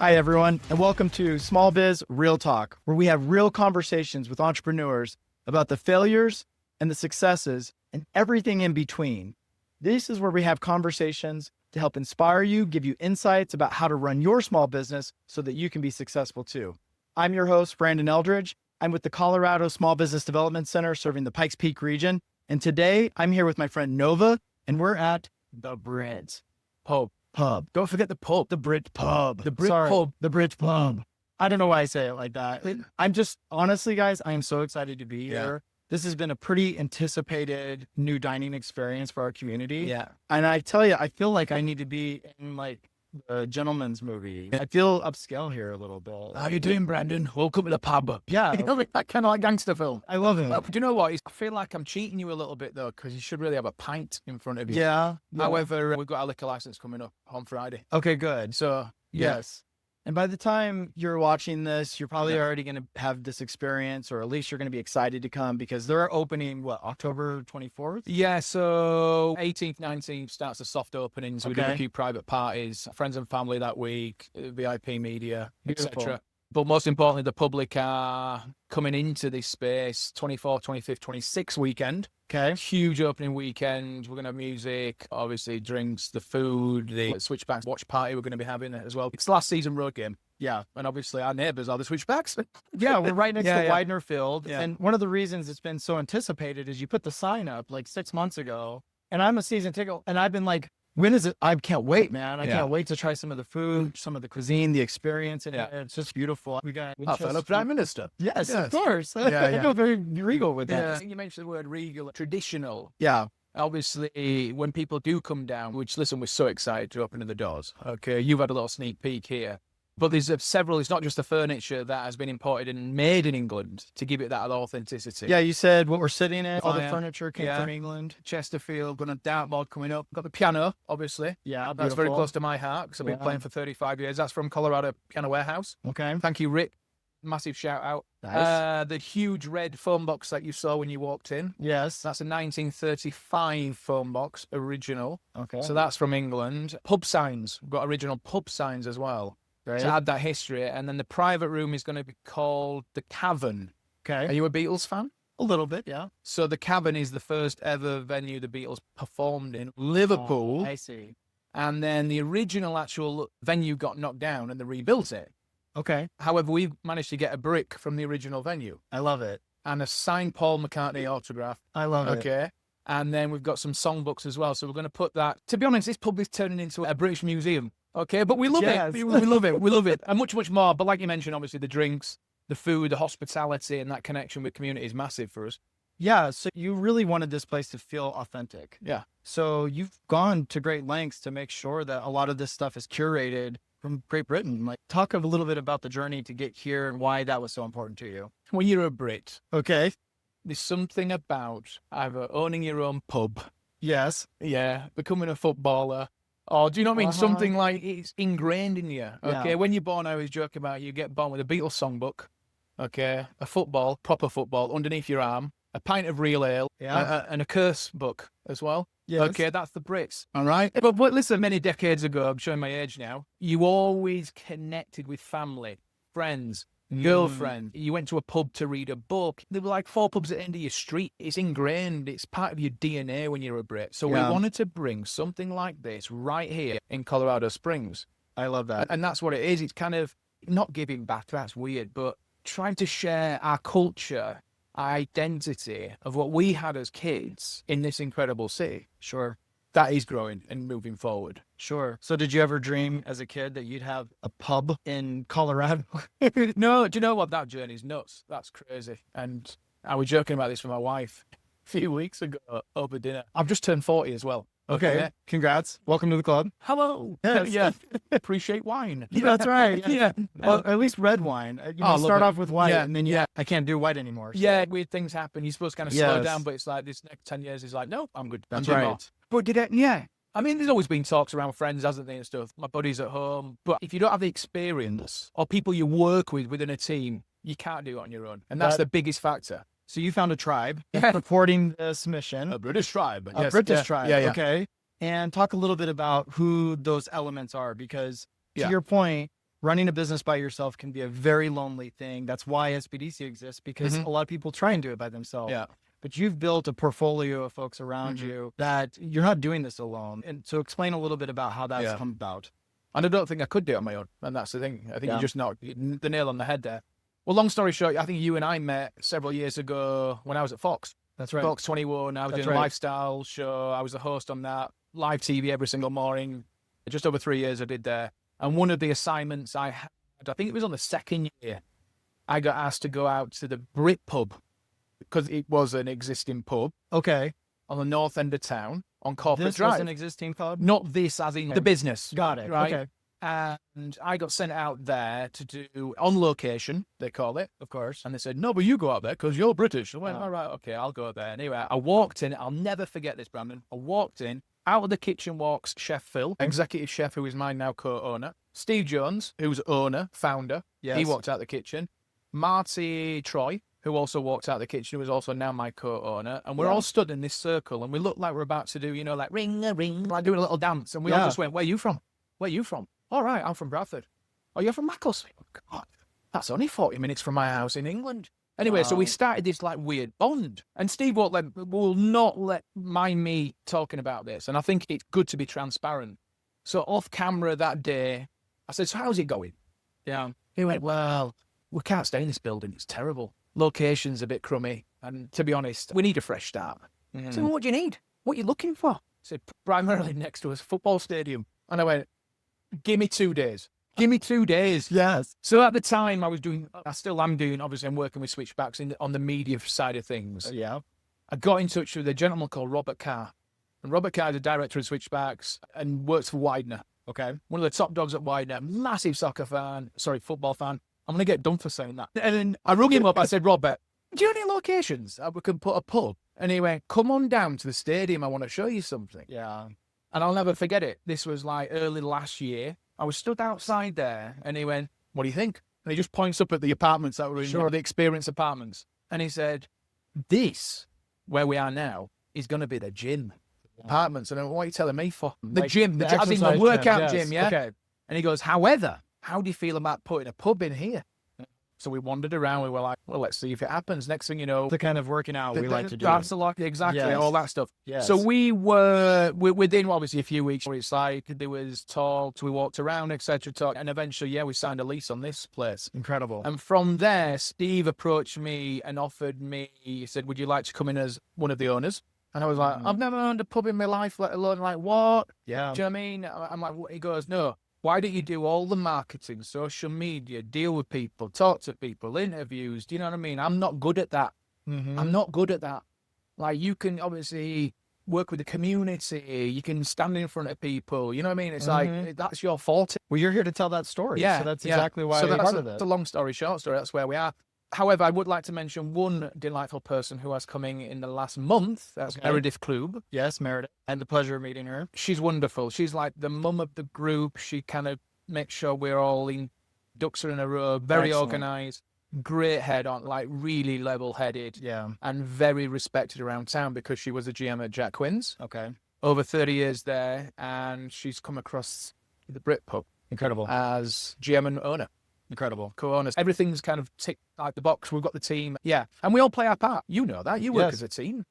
Hi, everyone, and welcome to Small Biz Real Talk, where we have real conversations with entrepreneurs about the failures and the successes and everything in between. This is where we have conversations to help inspire you, give you insights about how to run your small business so that you can be successful too. I'm your host, Brandon Eldridge. I'm with the Colorado Small Business Development Center serving the Pikes Peak region. And today I'm here with my friend Nova, and we're at the Brit Pub. Don't forget the pub. The Brit Pub. The Brit Pub. The Brit Pub. I don't know why I say it like that. I'm just, honestly, guys, I am so excited to be here. This has been a pretty anticipated new dining experience for our community. Yeah. And I tell you, I feel like I need to be in like the gentleman's movie. I feel upscale here a little bit. How you doing, Brandon? Welcome to the pub. Yeah. You know, that kind of like gangster film. I love it. Do you know what? I feel like I'm cheating you a little bit, though, because you should really have a pint in front of you. Yeah. However, we've got our liquor license coming up on Friday. Okay, good. So, Yes. And by the time you're watching this, you're probably already going to have this experience, or at least you're going to be excited to come because they're opening, October 24th? Yeah, so 18th, 19th starts the soft openings. We do a few private parties, friends and family that week, VIP media, etc. But most importantly, the public are coming into this space 24th, 25th, 26th weekend. Okay. Huge opening weekend. We're going to have music, obviously drinks, the food, the Switchbacks watch party we're going to be having as well. It's the last season road game. Yeah. And obviously our neighbours are the Switchbacks. Yeah, we're right next to Yeah. Widener Field. Yeah. And one of the reasons it's been so anticipated is you put the sign up like 6 months ago. And I'm a season ticket. And I've been like, when is it? I can't wait, man. I can't wait to try some of the food, some of the cuisine, the experience. And it's just beautiful. We got fellow Prime Minister. Yes, of course. Yeah. I feel very regal with that. I think you mentioned the word regal, traditional. Yeah. Obviously, when people do come down, which, listen, we're so excited to open the doors. Okay, you've had a little sneak peek here. But there's several, it's not just the furniture that has been imported and made in England to give it that authenticity. Yeah, you said what we're sitting in, all the furniture came from England. Chesterfield, got a dartboard coming up. Got the piano, obviously. Yeah, That's very close to my heart because I've been playing for 35 years. That's from Colorado Piano Warehouse. Okay. Thank you, Rick. Massive shout out. Nice. The huge red phone box that you saw when you walked in. Yes. That's a 1935 phone box, original. Okay. So that's from England. Pub signs. We've got original pub signs as well. Great. To add that history. And then the private room is going to be called the Cavern. Okay. Are you a Beatles fan? A little bit, yeah. So the Cavern is the first ever venue the Beatles performed in, Liverpool. I see. And then the original actual venue got knocked down and they rebuilt it. Okay. However, we've managed to get a brick from the original venue. I love it. And a signed Paul McCartney autograph. I love it. Okay. And then we've got some songbooks as well. So we're going to put that. To be honest, this pub is turning into a British museum. Okay. But we love it. We love it. We love it. And much, much more. But like you mentioned, obviously the drinks, the food, the hospitality, and that connection with community is massive for us. Yeah. So you really wanted this place to feel authentic. Yeah. So you've gone to great lengths to make sure that a lot of this stuff is curated from Great Britain. Like, talk a little bit about the journey to get here and why that was so important to you. When you're a Brit, Okay. there's something about either owning your own pub, Yes. becoming a footballer, or do you know what I mean? Something like it's ingrained in you. Okay. Yeah. When you're born, I always joke about you get born with a Beatles songbook, okay, a football, proper football underneath your arm, a pint of real ale, and a curse book as well. Yes. Okay, that's the Brits. All right. But listen, many decades ago, I'm showing my age now, you always connected with family, friends, girlfriend. You went to a pub to read a book. There were like 4 pubs at the end of your street. It's ingrained. It's part of your DNA when you're a Brit. So we wanted to bring something like this right here in Colorado Springs. I love that. And that's what it is. It's kind of not giving back. That's weird, but trying to share our culture, our identity of what we had as kids in this incredible city. Sure. That is growing and moving forward. Sure. So did you ever dream as a kid that you'd have a pub in Colorado? No, do you know what? That journey's nuts. That's crazy. And I was joking about this with my wife a few weeks ago over dinner. I've just turned 40 as well. Okay. Congrats. Welcome to the club. Hello. Yes. Yeah. Appreciate wine. That's right. Yeah. Well, at least red wine. Start off with white, Yeah. and then I can't do white anymore. So. Yeah, weird things happen. You're supposed to kind of slow Yes. down, but it's like this next 10 years is like, no, I'm good. That's I'm doing right. more. But did it? Yeah. I mean, there's always been talks around friends, hasn't there, and stuff. My buddies at home. But if you don't have the experience or people you work with within a team, you can't do it on your own. And that's the biggest factor. So you found a tribe Yeah. supporting this mission. A British tribe. A British tribe. Yeah, yeah. Okay. And talk a little bit about who those elements are, because to your point, running a business by yourself can be a very lonely thing. That's why SBDC exists, because a lot of people try and do it by themselves. Yeah. But you've built a portfolio of folks around you that you're not doing this alone. And so explain a little bit about how that's come about. And I don't think I could do it on my own. And that's the thing. I think you just knocked the nail on the head there. Well, long story short, I think you and I met several years ago when I was at Fox. That's right. Fox 21. I was doing a lifestyle show. I was the host on that. Live TV every single morning. Just over 3 years I did there. And one of the assignments I had, I think it was on the second year, I got asked to go out to the Brit Pub, because it was an existing pub. Okay. On the north end of town on Corporate This Drive. was an existing pub? Not this, as in the business. Got it. Right? Okay. And I got sent out there to do on location, they call it. Of course. And they said, no, but you go out there because you're British. I went, all right, okay, I'll go there. Anyway, I walked in. I'll never forget this, Brandon. I walked in. Out of the kitchen walks Chef Phil, executive chef, who is mine now, co-owner. Steve Jones, who's owner, founder. Yes. He walked out the kitchen. Marty Troy, who also walked out the kitchen, who is also now my co-owner. And we're all stood in this circle, and we look like we're about to do, like ring a ring, like doing a little dance. And we all just went, where are you from? Where are you from? All right, I'm from Bradford. Oh, you're from Macclesfield? Oh, God, that's only 40 minutes from my house in England. Anyway, so we started this like weird bond. And Steve will not mind me talking about this. And I think it's good to be transparent. So off camera that day, I said, so how's it going? Yeah. He went, well, we can't stay in this building. It's terrible. Location's a bit crummy. And to be honest, we need a fresh start. I said, well, what do you need? What are you looking for? He said, primarily next to a football stadium. And I went, give me 2 days. Give me 2 days. Yes. So at the time I still am doing, obviously I'm working with Switchbacks on the media side of things. Yeah. I got in touch with a gentleman called Robert Carr. And Robert Carr is a director of Switchbacks and works for Widener. Okay. One of the top dogs at Widener, massive football fan. I'm going to get done for saying that. And then I rung him up. I said, Robert, do you have any locations we can put a pub? And he went, come on down to the stadium. I want to show you something. Yeah. And I'll never forget it. This was like early last year. I was stood outside there and he went, what do you think? And he just points up at the apartments that were in the Experience apartments. And he said, this, where we are now, is going to be the gym. Apartments. And I went, what are you telling me for? The gym. As in the workout gym, yeah? Okay. And he goes, however, how do you feel about putting a pub in here? So we wandered around. We were like, well, let's see if it happens. Next thing you know, the kind of working out we like to do. That's a lot. Exactly. Yes. All that stuff. Yes. So we were within obviously a few weeks. It's like there was talk, we walked around, etc. And eventually, we signed a lease on this place. Incredible. And from there, Steve approached me and offered me, he said, would you like to come in as one of the owners? And I was like, I've never owned a pub in my life, let alone like what? Yeah. Do you know what I mean? I'm like, he goes, no. Why don't you do all the marketing, social media, deal with people, talk to people, interviews? Do you know what I mean? I'm not good at that. I'm not good at that. Like, you can obviously work with the community. You can stand in front of people. You know what I mean? It's like, that's your forte. Well, you're here to tell that story. Yeah. So that's exactly why we're part of it. It's a long story short story. That's where we are. However, I would like to mention one delightful person who has coming in the last month. That's Meredith Klub. Yes, Meredith. I had the pleasure of meeting her. She's wonderful. She's like the mum of the group. She kind of makes sure we're all in ducks are in a row, very organized, great head on, like really level-headed. Yeah. And very respected around town because she was a GM at Jack Quinn's. Okay. Over 30 years there, and she's come across the Brit Pub. Incredible. As GM and owner. Incredible. Co-owners. Everything's kind of ticked like the box. We've got the team. Yeah. And we all play our part. You know that. You work as a team.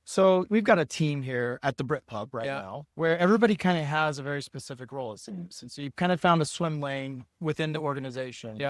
So we've got a team here at the Brit Pub right now where everybody kind of has a very specific role, it seems. And so you've kind of found a swim lane within the organization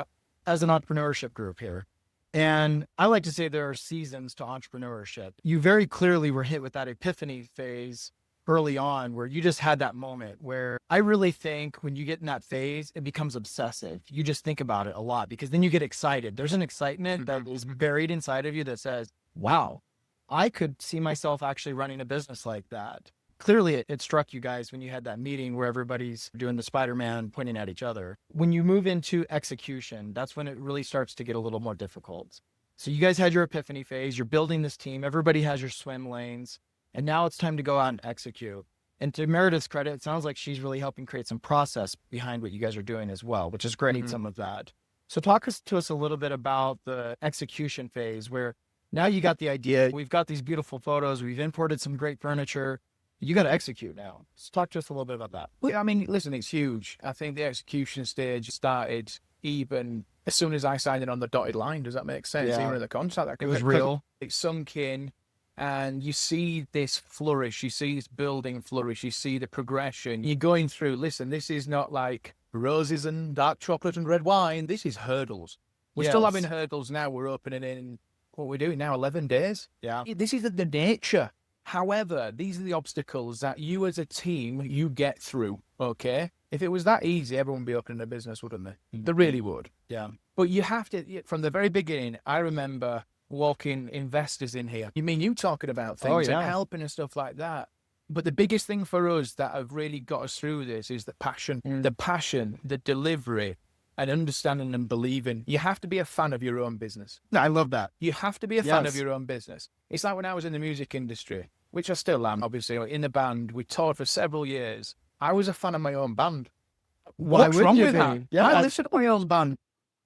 as an entrepreneurship group here. And I like to say there are seasons to entrepreneurship. You very clearly were hit with that epiphany phase early on where you just had that moment where I really think when you get in that phase, it becomes obsessive. You just think about it a lot because then you get excited. There's an excitement that is buried inside of you that says, wow, I could see myself actually running a business like that. Clearly, it struck you guys when you had that meeting where everybody's doing the Spider-Man pointing at each other. When you move into execution, that's when it really starts to get a little more difficult. So you guys had your epiphany phase. You're building this team. Everybody has your swim lanes. And now it's time to go out and execute. And to Meredith's credit, it sounds like she's really helping create some process behind what you guys are doing as well, which is great. Need some of that. So talk to us a little bit about the execution phase where now you got the idea. We've got these beautiful photos. We've imported some great furniture. You got to execute now. Let's talk to us a little bit about that. Well, I mean, listen, it's huge. I think the execution stage started even as soon as I signed in on the dotted line. Does that make sense? Yeah. Even in the contract, It was real. It sunk in, and you see this flourish. You see this building flourish. You see the progression. You're going through. Listen, this is not like roses and dark chocolate and red wine. This is hurdles. We're still having hurdles now. We're opening in what we're doing now, 11 days. Yeah. This is the nature. However, these are the obstacles that you as a team, you get through, okay? If it was that easy, everyone would be opening a business, wouldn't they? They really would. Yeah. But you have to, from the very beginning, I remember walking investors in here. You mean you talking about things and helping and stuff like that. But the biggest thing for us that have really got us through this is the passion, the delivery, and understanding and believing. You have to be a fan of your own business. I love that. You have to be a fan of your own business. It's like when I was in the music industry, which I still am, obviously, in the band. We toured for several years. I was a fan of my own band. What's wrong with that? Yeah, I listen to my own band.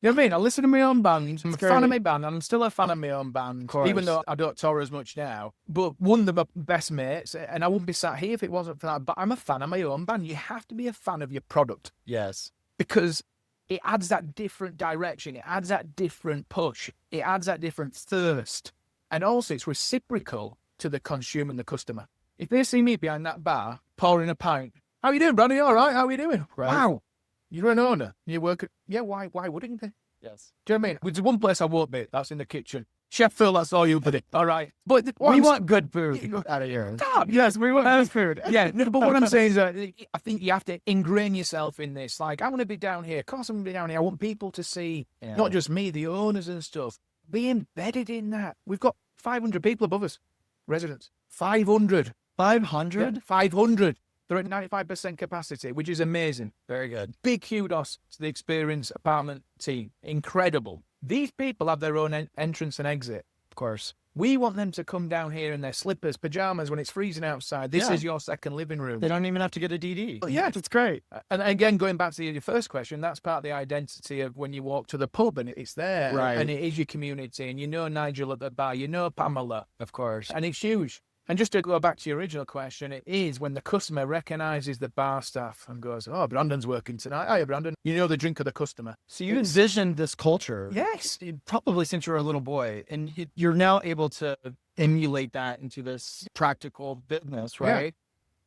You know what I mean? I listen to my own band. I'm a great. fan of my band, and I'm still a fan of my own band, even though I don't tour as much now. But one of my best mates, and I wouldn't be sat here if it wasn't for that, but I'm a fan of my own band. You have to be a fan of your product. Yes. Because it adds that different direction. It adds that different push. It adds that different thirst. And also, it's reciprocal to the consumer and the customer. If they see me behind that bar, pouring a pint, how you doing, Brandon? All right, how are you doing? Right. Wow. You're an owner. You work at... Yeah, why wouldn't they? Yes. Do you know what I mean? There's one place I won't be. That's in the kitchen. Chef Phil, that's all you buddy. All right. But we want good food out of here. Stop. Yes, we want good food. Yeah, no, but what I'm saying is I think you have to ingrain yourself in this. Like, I want to be down here. Of course I'm going to be down here. I want people to see, not just me, the owners and stuff, be embedded in that. We've got 500 people above us, residents. 500. 500? Yeah, 500. They're at 95% capacity, which is amazing. Very good. Big kudos to the Experience Apartment team. Incredible. These people have their own entrance and exit. Of course. We want them to come down here in their slippers, pajamas, when it's freezing outside. This is your second living room. They don't even have to get a DD. Well, yeah, it's great. And again, going back to your first question, that's part of the identity of when you walk to the pub and it's there. Right. And it is your community. And you know Nigel at the bar, you know Pamela. Of course. And it's huge. And just to go back to your original question, it is when the customer recognises the bar staff and goes, oh, Brandon's working tonight. Hiya, Brandon. You know the drink of the customer. So you envisioned this culture. Yes. Probably since you were a little boy. And you're now able to emulate that into this practical business, right? Yeah.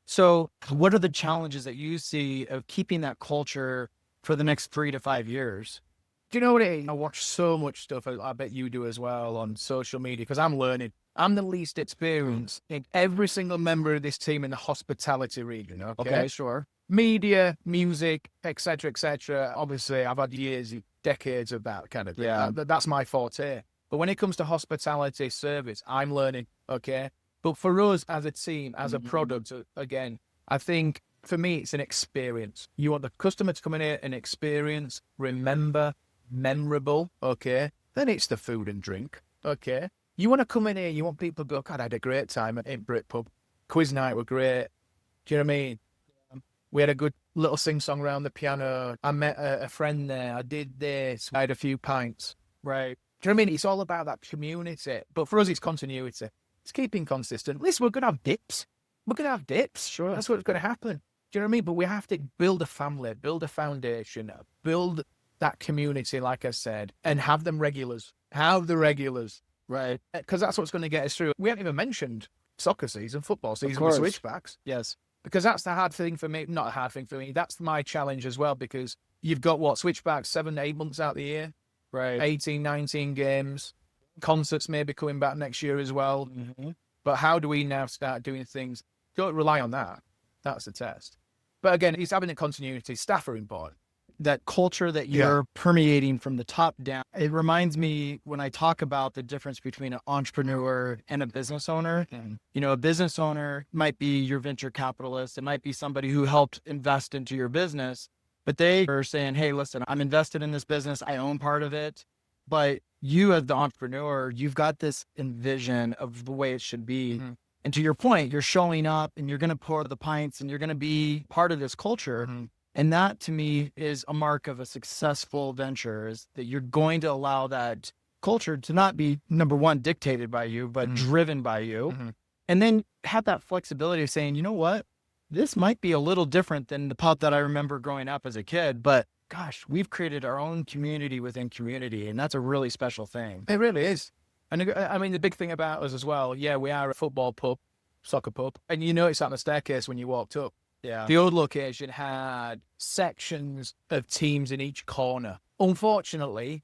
So what are the challenges that you see of keeping that culture for the next 3 to 5 years? Do you know what it is? I watch so much stuff, I bet you do as well, on social media, because I'm learning. I'm the least experienced in every single member of this team in the hospitality region. Okay, sure. Media, music, etc., etc. Obviously, I've had years, decades of that kind of thing. Yeah. That's my forte. But when it comes to hospitality service, I'm learning, okay? But for us as a team, as a product, again, I think for me, it's an experience. You want the customer to come in here and experience, remember, memorable, okay? Then it's the food and drink, okay? You want to come in here, you want people to go, God, I had a great time at Brit Pub. Quiz night were great. Do you know what I mean? We had a good little sing-song around the piano. I met a friend there. I did this. I had a few pints. Right. Do you know what I mean? It's all about that community. But for us, it's continuity. It's keeping consistent. Listen, we're going to have dips. We're going to have dips. Sure. That's what's going to happen. Do you know what I mean? But we have to build a family, build a foundation, build that community, like I said, and have them regulars. Have the regulars. Right. Because that's what's going to get us through. We haven't even mentioned soccer season, football season with switchbacks. Yes. Because that's the hard thing for me. Not a hard thing for me. That's my challenge as well, because you've got switchbacks 7 to 8 months out of the year. Right. 18, 19 games. Concerts maybe coming back next year as well. Mm-hmm. But how do we now start doing things? Don't rely on that. That's the test. But again, it's having a continuity. Staff are important. That culture that you're permeating from the top down. It reminds me when I talk about the difference between an entrepreneur and a business owner. You know, a business owner might be your venture capitalist. It might be somebody who helped invest into your business, but they are saying, hey, listen, I'm invested in this business. I own part of it. But you as the entrepreneur, you've got this envision of the way it should be. Mm-hmm. And to your point, you're showing up and you're going to pour the pints and you're going to be part of this culture. Mm-hmm. And that to me is a mark of a successful venture, is that you're going to allow that culture to not be, number one, dictated by you, but driven by you. Mm-hmm. And then have that flexibility of saying, you know what, this might be a little different than the pub that I remember growing up as a kid, but gosh, we've created our own community within community. And that's a really special thing. It really is. And I mean, the big thing about us as well, yeah, we are a football pub, soccer pub. And you notice that on the staircase when you walked up. Yeah. The old location had sections of teams in each corner. Unfortunately,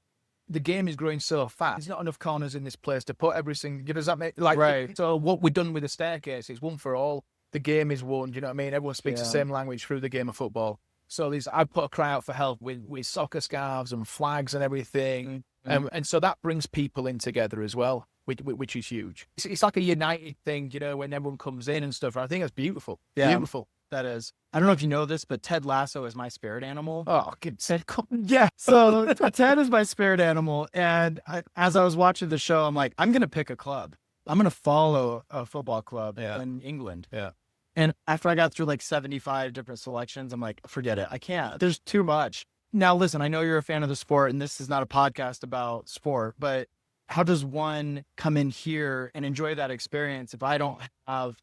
the game is growing so fast. There's not enough corners in this place to put everything. Does that make like right? So what we've done with the staircase is one for all. The game is won. Do you know what I mean? Everyone speaks the same language through the game of football. So I put a cry out for help with soccer scarves and flags and everything, and so that brings people in together as well, which is huge. It's like a united thing, you know, when everyone comes in and stuff. I think that's beautiful. Yeah. Beautiful. That is. I don't know if you know this, but Ted Lasso is my spirit animal. Oh, Ted, yeah. So Ted is my spirit animal. And as I was watching the show, I'm like, I'm going to pick a club. I'm going to follow a football club in England. Yeah. And after I got through like 75 different selections, I'm like, forget it. I can't. There's too much. Now, listen, I know you're a fan of the sport, and this is not a podcast about sport, but how does one come in here and enjoy that experience if I don't have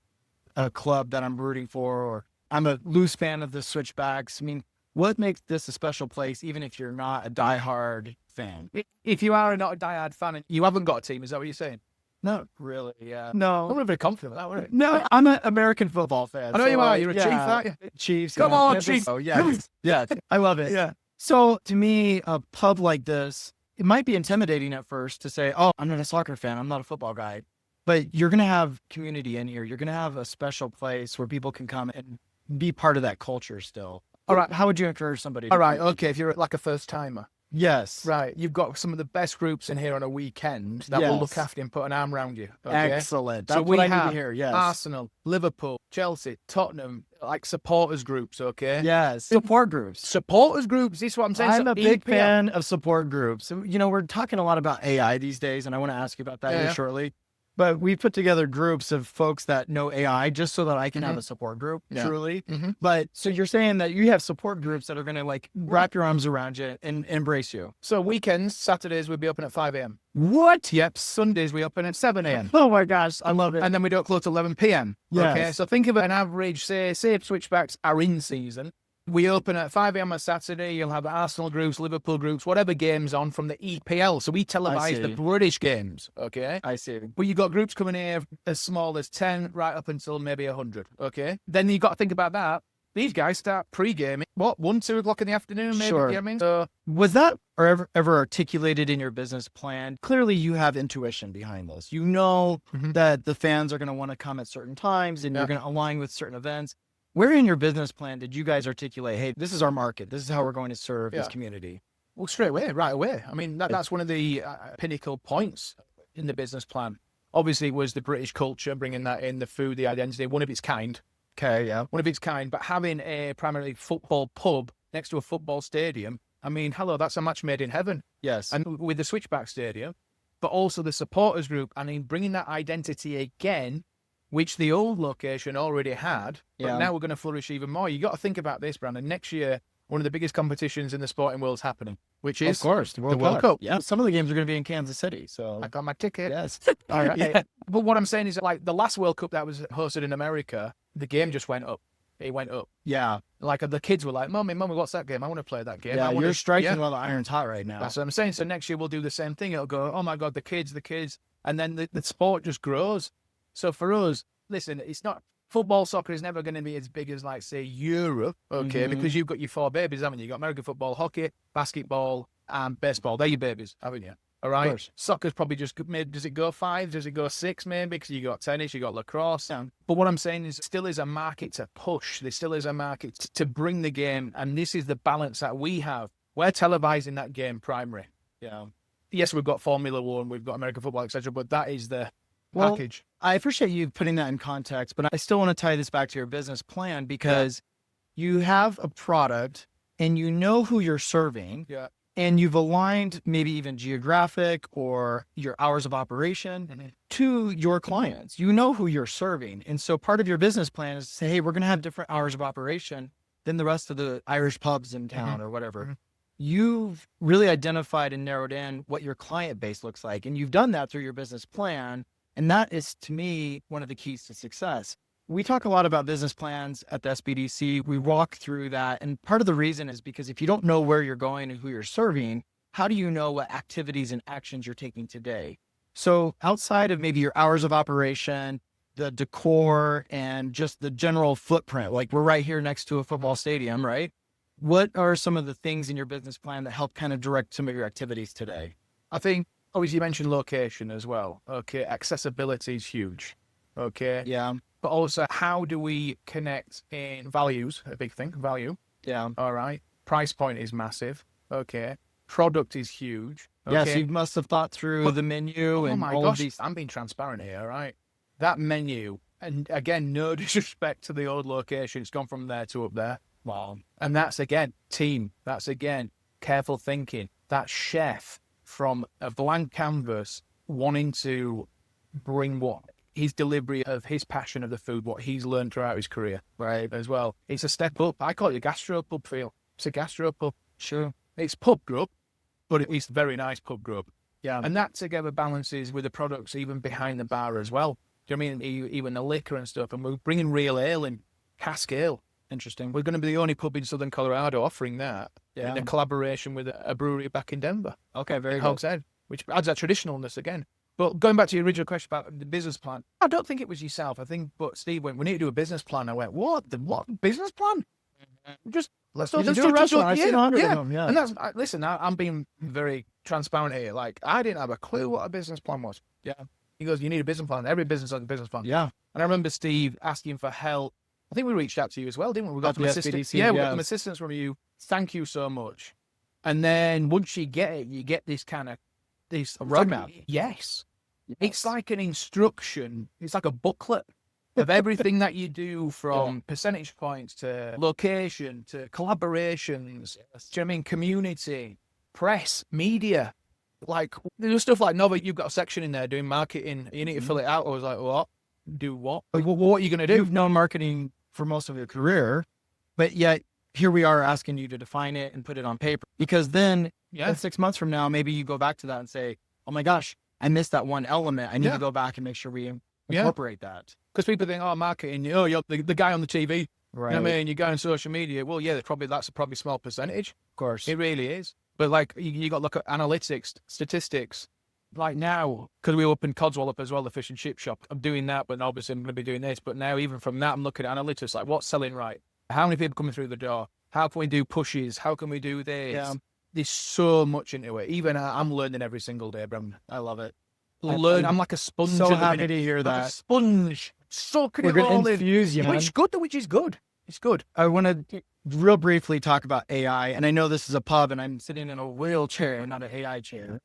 a club that I'm rooting for, or I'm a loose fan of the Switchbacks? I mean, what makes this a special place, even if you're not a diehard fan? If you are not a diehard fan and you haven't got a team, is that what you're saying? Not really, yeah. I'm No. not very confident with that, would it? No, I'm an American football fan. I know so you are. You're a Chief, aren't you? Chiefs. Come yeah. on, Yeah, Chiefs. Oh, yeah. Yeah. I love it. Yeah. So to me, a pub like this, it might be intimidating at first to say, oh, I'm not a soccer fan. I'm not a football guy. But you're going to have community in here. You're going to have a special place where people can come and be part of that culture still. All right. How would you encourage somebody? All right. Okay. If you're like a first timer. Yes. Right. You've got some of the best groups in here on a weekend that will look after you and put an arm around you. Okay? Excellent. So That's we what I need have to hear. Yes. Arsenal, Liverpool, Chelsea, Tottenham, like supporters groups. Okay. Yes. Support groups. Supporters groups. This is what I'm saying. I'm So a big EPL. fan of support groups. You know, we're talking a lot about AI these days, and I want to ask you about that here shortly. But we put together groups of folks that know AI just so that I can have a support group, truly. But so you're saying that you have support groups that are going to like wrap your arms around you and embrace you. So weekends, Saturdays, we'll be open at 5 a.m. What? Yep. Sundays, we open at 7 a.m. Oh my gosh, I love it. And then we don't close till 11 p.m. Yes. Okay. So think of an average, say Switchbacks are in season. We open at 5 a.m. on Saturday. You'll have Arsenal groups, Liverpool groups, whatever games on from the EPL. So we televise the British games, okay? I see. But you've got groups coming here as small as 10 right up until maybe 100, okay? Then you've got to think about that. These guys start pre-gaming, 1, 2 o'clock in the afternoon, maybe? Sure. You know what I mean? So, was that ever articulated in your business plan? Clearly, you have intuition behind this. You know that the fans are going to want to come at certain times, and you're going to align with certain events. Where in your business plan did you guys articulate, hey, this is our market. This is how we're going to serve this community? Well, straight away, right away. I mean, that's one of the pinnacle points in the business plan. Obviously, was the British culture, bringing that in, the food, the identity, one of its kind. Okay, yeah. One of its kind. But having a primarily football pub next to a football stadium, I mean, hello, that's a match made in heaven. Yes. And with the Switchback Stadium, but also the supporters group, and in bringing that identity again, which the old location already had, but now we're going to flourish even more. You got to think about this, Brandon. Next year, one of the biggest competitions in the sporting world is happening, which is, of course, the World Cup. Yeah, some of the games are going to be in Kansas City. So I got my ticket. Yes. All right. But what I'm saying is, like the last World Cup that was hosted in America, the game just went up. It went up. Yeah. Like the kids were like, Mommy, what's that game? I want to play that game. Yeah, you're striking while the iron's hot right now. That's what I'm saying. So next year we'll do the same thing. It'll go, oh my God, the kids. And then the sport just grows. So for us, listen, it's not football, soccer is never going to be as big as, like, say, Europe, okay? Because you've got your 4 babies, haven't you? You've got American football, hockey, basketball, and baseball. They're your babies, haven't you? All right? Soccer's probably just, maybe, does it go 5? Does it go 6, maybe? Because you got tennis, you got lacrosse. Yeah. But what I'm saying is, still is a market to push. There still is a market to bring the game, and this is the balance that we have. We're televising that game primary. Yeah. Yes, we've got Formula One, we've got American football, etc., but that is the package. I appreciate you putting that in context, but I still want to tie this back to your business plan because you have a product and you know who you're serving and you've aligned maybe even geographic or your hours of operation to your clients. You know who you're serving. And so part of your business plan is to say, hey, we're going to have different hours of operation than the rest of the Irish pubs in town or whatever. You've really identified and narrowed in what your client base looks like. And you've done that through your business plan. And that is, to me, one of the keys to success. We talk a lot about business plans at the SBDC. We walk through that. And part of the reason is because if you don't know where you're going and who you're serving, how do you know what activities and actions you're taking today? So outside of maybe your hours of operation, the decor, and just the general footprint, like we're right here next to a football stadium, right? What are some of the things in your business plan that help kind of direct some of your activities today? I think, obviously, you mentioned location as well. Okay. Accessibility is huge. Okay. Yeah. But also, how do we connect in values? A big thing, value. Yeah. All right. Price point is massive. Okay. Product is huge. Okay. Yes, you must have thought through the menu and all of these. I'm being transparent here, all right? That menu, and again, no disrespect to the old location. It's gone from there to up there. Wow. And that's, again, team. That's, again, careful thinking. That chef from a blank canvas wanting to bring what his delivery of his passion of the food, what he's learned throughout his career, right, as well. It's a step up. I call it a gastro pub feel. It's a gastro pub. Sure. It's pub grub, but it's very nice pub grub. Yeah. And that together balances with the products even behind the bar as well. Do you know what I mean? Even the liquor and stuff. And we're bringing real ale in, cask ale. Interesting. We're going to be the only pub in Southern Colorado offering that Yeah. in a collaboration with a brewery back in Denver. Okay, very good. Hogshead, which adds that traditionalness again. But going back to your original question about the business plan, I don't think it was yourself. I think, but Steve went, we need to do a business plan. I went, what business plan? Just Let's do do a restaurant. I've seen 100 of them. Yeah. And that's, listen, I'm being very transparent here. Like, I didn't have a clue what a business plan was. Yeah. He goes, you need a business plan. Every business has a business plan. Yeah. And I remember Steve asking for help. I think we reached out to you as well, didn't we? We got At some the assistance. SBDC, Yeah, we got yes. some assistance from you. Thank you so much. And then once you get it, you get this kind of this roadmap. Yes. It's like an instruction. It's like a booklet of everything that you do, from percentage points to location to collaborations. Do you know what I mean? Community, press, media. Like, there's stuff like, no, but you've got a section in there doing marketing. You need to fill it out. I was like, what? Do what? Like, what are you going to do? You've known marketing for most of your career, but yet here we are asking you to define it and put it on paper. Because then, Yeah. 6 months from now, maybe you go back to that and say, oh my gosh, I missed that one element. I need to go back and make sure we incorporate that. Because people think, oh, marketing, oh, you're the guy on the TV. Right. You know what I mean? You go on social media. Well, yeah, that's probably a small percentage. Of course. It really is. But like, you got to look at analytics, statistics. Like now, because we opened Codswell up as well, the fish and chip shop. I'm doing that, but obviously I'm going to be doing this. But now, even from that, I'm looking at analytics, like what's selling right? How many people coming through the door? How can we do pushes? How can we do this? Yeah. There's so much into it. Even I'm learning every single day, Bram. I love it. I'm like a sponge. So at the happy minute. to hear Like a that. sponge. Soaking We're it going all to in. infuse you, man. Which is good. It's good. I want to real briefly talk about AI. And I know this is a pub and I'm sitting in a wheelchair, not an AI chair.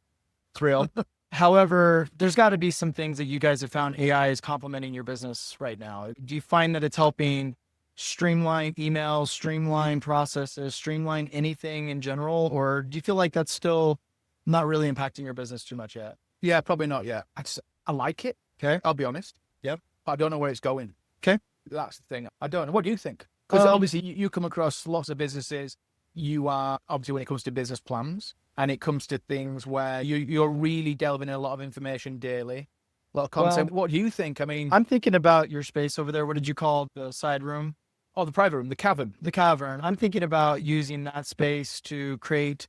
It's real. However, there's got to be some things that you guys have found AI is complementing your business right now. Do you find that it's helping streamline emails, streamline processes, streamline anything in general? Or do you feel like that's still not really impacting your business too much yet? Yeah, probably not yet. I like it. Okay. I'll be honest. Yep. But I don't know where it's going. Okay. That's the thing. I don't know. What do you think? Because obviously you come across lots of businesses. You are, obviously, when it comes to business plans and it comes to things where you're really delving in a lot of information daily, a lot of content. What do you think? I mean, I'm thinking about your space over there. What did you call the side room? oh, the private room, the cavern. The cavern. I'm thinking about using that space to create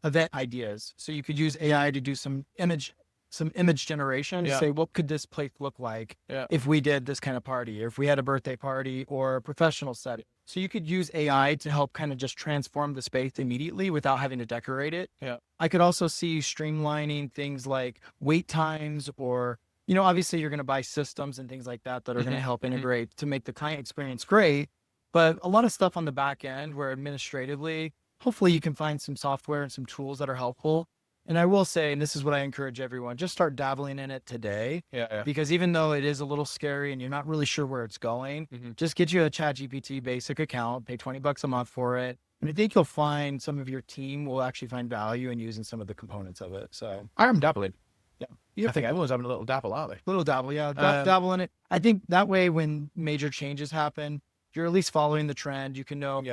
event ideas. So you could use AI to do some image generation to say, what could this place look like if we did this kind of party, or if we had a birthday party or a professional setting. So you could use AI to help kind of just transform the space immediately without having to decorate it. Yeah. I could also see streamlining things like wait times, or, obviously you're going to buy systems and things like that that are going to help integrate to make the client experience great. But a lot of stuff on the back end where administratively, hopefully you can find some software and some tools that are helpful. And I will say, and this is what I encourage everyone, just start dabbling in it today. Yeah. Because even though it is a little scary and you're not really sure where it's going, just get you a ChatGPT basic account, pay $20 a month for it. And I think you'll find some of your team will actually find value in using some of the components of it. So I am dabbling. Yeah. I think everyone's having a little dabble, aren't they? Little dabble. Yeah. Dabble in it. I think that way, when major changes happen, you're at least following the trend. You can know, on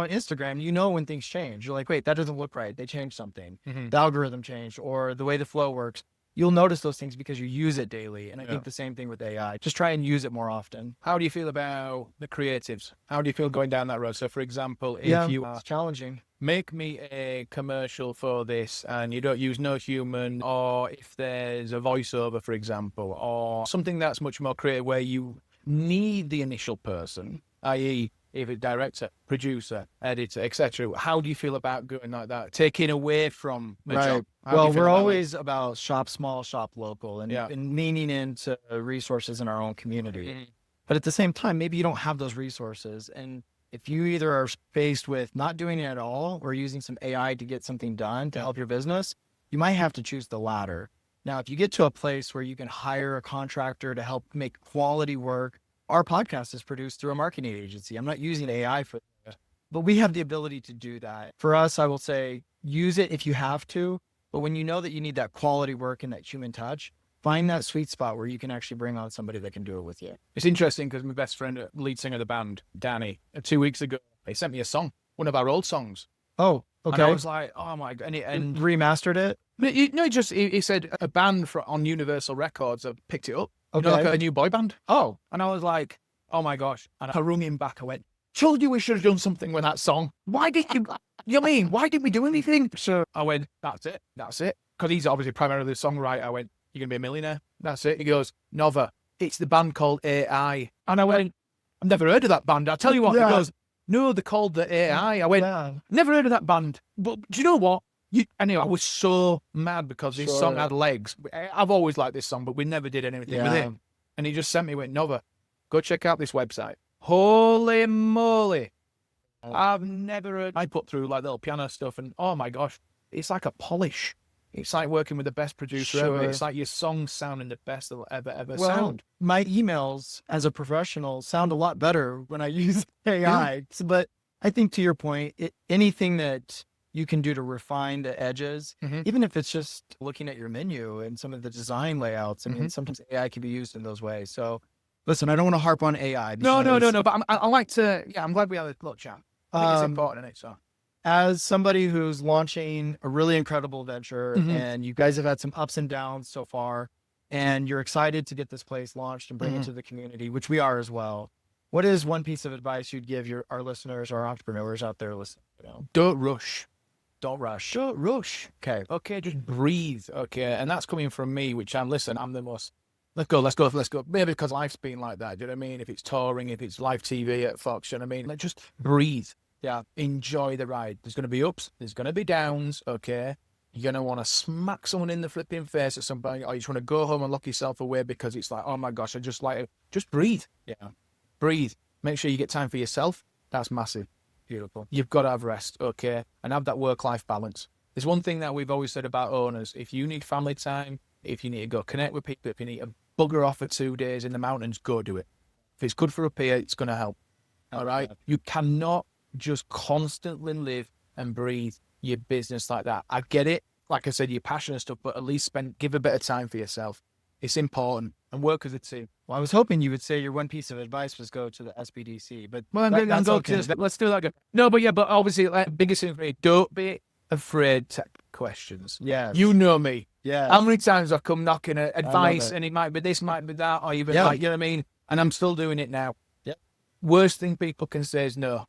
Instagram, when things change. You're like, wait, that doesn't look right. They changed something. The algorithm changed, or the way the flow works. you'll notice those things because you use it daily. And I Yeah. think the same thing with AI. Just try and use it more often. How do you feel about the creatives? How do you feel going down that road? So, for example, if you it's challenging. make me a commercial for this and you don't use no human, or if there's a voiceover, for example, or something that's much more creative where you need the initial person, i.e., if it's director, producer, editor, etc. How do you feel about going like that, taking away from a job? How do Well, you feel we're about that? always about shop small, shop local, and, Yeah. and leaning into resources in our own community. Mhm. But at the same time, maybe you don't have those resources. And if you either are faced with not doing it at all or using some AI to get something done to help your business, you might have to choose the latter. Now, if you get to a place where you can hire a contractor to help make quality work, our podcast is produced through a marketing agency. I'm not using AI for that, but we have the ability to do that. For us, I will say, use it if you have to, but when you know that you need that quality work and that human touch, find that sweet spot where you can actually bring on somebody that can do it with you. It's interesting because my best friend, lead singer of the band, Danny, 2 weeks ago, he sent me a song, one of our old songs. Oh, And I okay. was like, oh my God. And Remastered it. he said a band on Universal Records have picked it up. You know, Okay. like a new boy band. Oh, And I was like, oh my gosh. And I rung him back. I went, told you we should have done something with that song. Why did you, you know what I mean? Why didn't we do anything? So I went, that's it. Because he's obviously primarily a songwriter. I went, you're going to be a millionaire. That's it. He goes, Nova, it's the band called AI. And I went, I've never heard of that band. I'll tell you what. Yeah. He goes, no, they're called the AI. I went, yeah. never heard of that band. But do you know what? Anyway, I was so mad because this Sure. song had legs. I've always liked this song, but we never did anything with Yeah. it. And he just sent me, went, Nova, go check out this website. Holy moly. I've never heard. I put through like little piano stuff and oh my gosh, it's like a polish. It's like working with the best producer ever. Sure. It's like your songs sounding the best they'll ever Well, sound. my emails as a professional sound a lot better when I use AI. But I think to your point, anything that you can do to refine the edges, Mhm. even if it's just looking at your menu and some of the design layouts, I mean, Mhm. sometimes AI can be used in those ways. So listen, I don't want to harp on AI. No. because, But I like to, I'm glad we had a little chat. I think it's important, isn't it? So. As somebody who's launching a really incredible venture Mhm. and you guys have had some ups and downs so far, and you're excited to get this place launched and bring it Mhm. to the community, which we are as well. What is one piece of advice you'd give our listeners, our entrepreneurs out there listening? Don't rush. Don't rush. Don't rush. Okay. Okay, just breathe. Okay, and that's coming from me, which I'm the most. Let's go. Maybe because life's been like that. Do you know what I mean? If it's touring, if it's live TV at Fox, you know what I mean? Like, just breathe. Yeah. Enjoy the ride. There's going to be ups. There's going to be downs. Okay. You're going to want to smack someone in the flipping face at somebody, or you just want to go home and lock yourself away because it's like, oh my gosh, I just like it. Just breathe. Yeah. Breathe. Make sure you get time for yourself. That's massive. Beautiful. You've got to have rest, okay? And have that work-life balance. There's one thing that we've always said about owners. If you need family time, if you need to go connect with people, if you need to bugger off for 2 days in the mountains, go do it. If it's good for up here, it's going to help. All right? You cannot just constantly live and breathe your business like that. I get it. Like I said, you're passionate and stuff, but at least give a bit of time for yourself. It's important. And work as a team. Well, I was hoping you would say your one piece of advice was go to the SBDC, but Well, that's okay. let's do that. No, but obviously, like, biggest thing for me, don't be afraid to ask questions. Yes. You know me. Yeah. How many times I've come knocking at advice it. and it might be this, might be that, or even Yeah. like, you know what I mean? And I'm still doing it now. Yep. Worst thing people can say is no.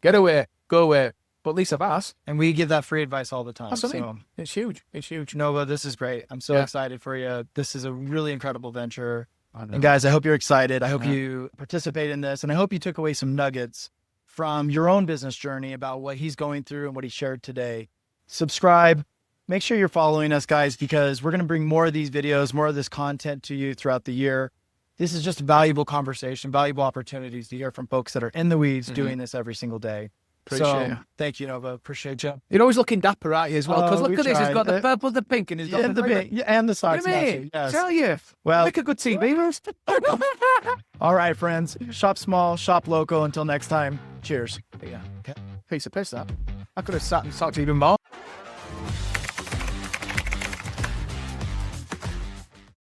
Get away, go away. But at least I've asked. And we give that free advice all the time. That's what I So, mean. It's huge. It's huge. Nova, this is great. I'm so Yeah. excited for you. This is a really incredible venture. I know. And guys, I hope you're excited. I hope Yeah. you participate in this. And I hope you took away some nuggets from your own business journey about what he's going through and what he shared today. Subscribe. Make sure you're following us, guys, because we're going to bring more of these videos, more of this content to you throughout the year. This is just a valuable conversation, valuable opportunities to hear from folks that are in the weeds doing this every single day. Appreciate you. Thank you, Nova. Appreciate you. You're always looking dapper, aren't you, as well? Because Oh, look we at this. He's tried. got the purple, the pink, and he's got And the big, and the You socks. know what I matching. mean? Yes. Tell you. Well, Make a good TV. all right, friends. Shop small, shop local. Until next time. Cheers. Yeah. Piece of piss, that. I could have sat and talked even more.